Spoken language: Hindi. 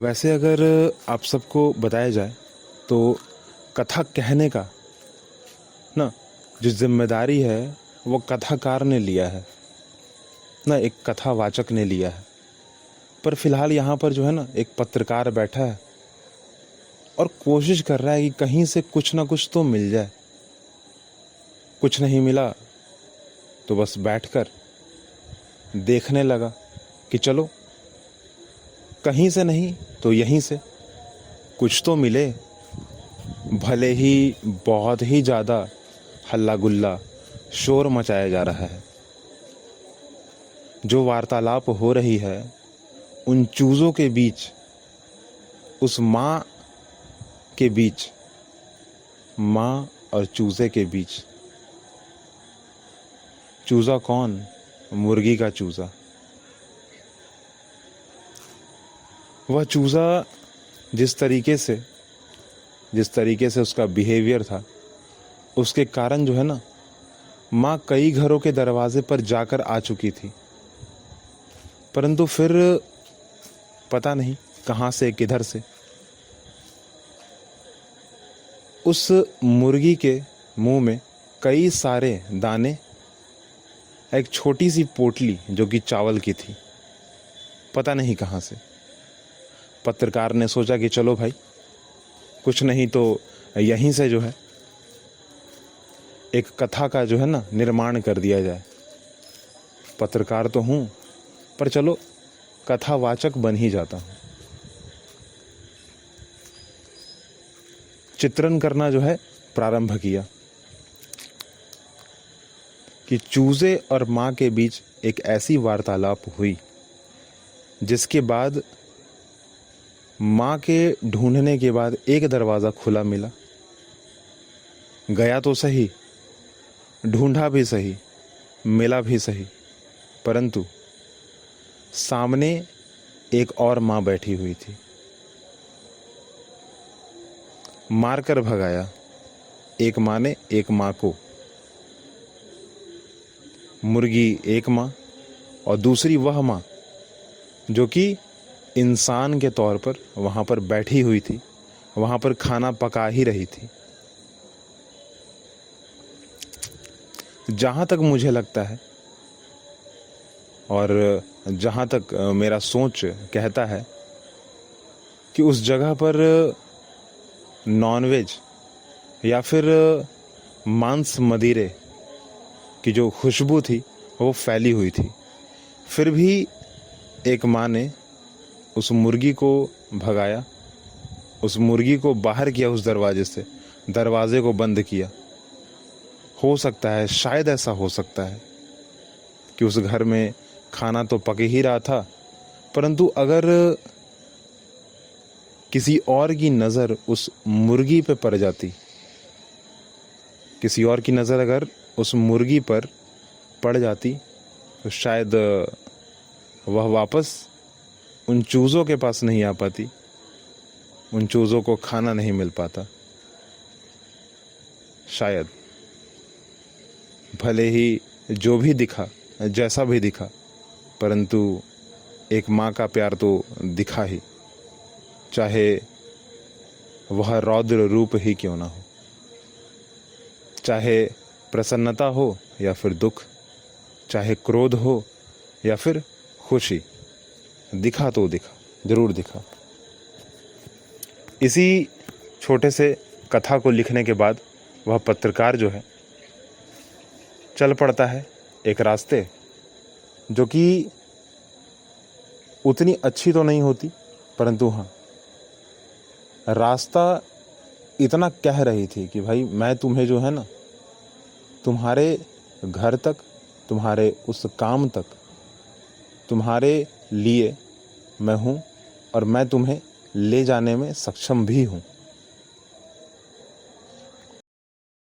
वैसे अगर आप सबको बताया जाए तो कथा कहने का ना जो जिम्मेदारी है वो कथाकार ने लिया है ना, एक कथावाचक ने लिया है। पर फिलहाल यहाँ पर जो है ना एक पत्रकार बैठा है और कोशिश कर रहा है कि कहीं से कुछ ना कुछ तो मिल जाए। कुछ नहीं मिला तो बस बैठकर देखने लगा कि चलो कहीं से नहीं तो यहीं से कुछ तो मिले। भले ही बहुत ही ज़्यादा हल्ला गुल्ला शोर मचाया जा रहा है, जो वार्तालाप हो रही है उन चूज़ों के बीच, उस माँ के बीच, माँ और चूज़े के बीच। चूज़ा कौन? मुर्गी का चूज़ा। वह चूज़ा जिस तरीके से उसका बिहेवियर था, उसके कारण जो है ना माँ कई घरों के दरवाजे पर जाकर आ चुकी थी, परंतु फिर पता नहीं कहाँ से किधर से उस मुर्गी के मुंह में कई सारे दाने, एक छोटी सी पोटली जो कि चावल की थी, पता नहीं कहाँ से। पत्रकार ने सोचा कि चलो भाई कुछ नहीं तो यहीं से जो है एक कथा का जो है ना निर्माण कर दिया जाए। पत्रकार तो हूँ पर चलो कथावाचक बन ही जाता हूँ। चित्रण करना जो है प्रारंभ किया कि चूजे और माँ के बीच एक ऐसी वार्तालाप हुई जिसके बाद माँ के ढूंढने के बाद एक दरवाज़ा खुला मिला। गया तो सही, ढूंढा भी सही, मिला भी सही, परंतु सामने एक और माँ बैठी हुई थी। मारकर भगाया एक माँ ने एक माँ को। मुर्गी एक माँ और दूसरी वह माँ जो कि इंसान के तौर पर वहाँ पर बैठी हुई थी, वहाँ पर खाना पका ही रही थी। जहाँ तक मुझे लगता है और जहाँ तक मेरा सोच कहता है कि उस जगह पर नॉनवेज या फिर मांस मदिरे की जो खुशबू थी वो फैली हुई थी। फिर भी एक माँ ने उस मुर्गी को भगाया, उस मुर्गी को बाहर किया, उस दरवाजे से दरवाजे को बंद किया। हो सकता है, शायद ऐसा हो सकता है कि उस घर में खाना तो पक ही रहा था, परंतु अगर किसी और की नज़र उस मुर्गी पे पड़ जाती, किसी और की नज़र अगर उस मुर्गी पर पड़ जाती तो शायद वह वापस उन चूज़ों के पास नहीं आ पाती, उन चूज़ों को खाना नहीं मिल पाता। शायद भले ही जो भी दिखा, जैसा भी दिखा, परंतु एक माँ का प्यार तो दिखा ही, चाहे वह रौद्र रूप ही क्यों ना हो, चाहे प्रसन्नता हो या फिर दुख, चाहे क्रोध हो या फिर खुशी, दिखा तो दिखा, जरूर दिखा। इसी छोटे से कथा को लिखने के बाद वह पत्रकार जो है चल पड़ता है एक रास्ते जो कि उतनी अच्छी तो नहीं होती, परंतु हाँ रास्ता इतना कह रही थी कि भाई मैं तुम्हें जो है ना तुम्हारे घर तक, तुम्हारे उस काम तक, तुम्हारे लिए मैं हूँ और मैं तुम्हें ले जाने में सक्षम भी हूँ।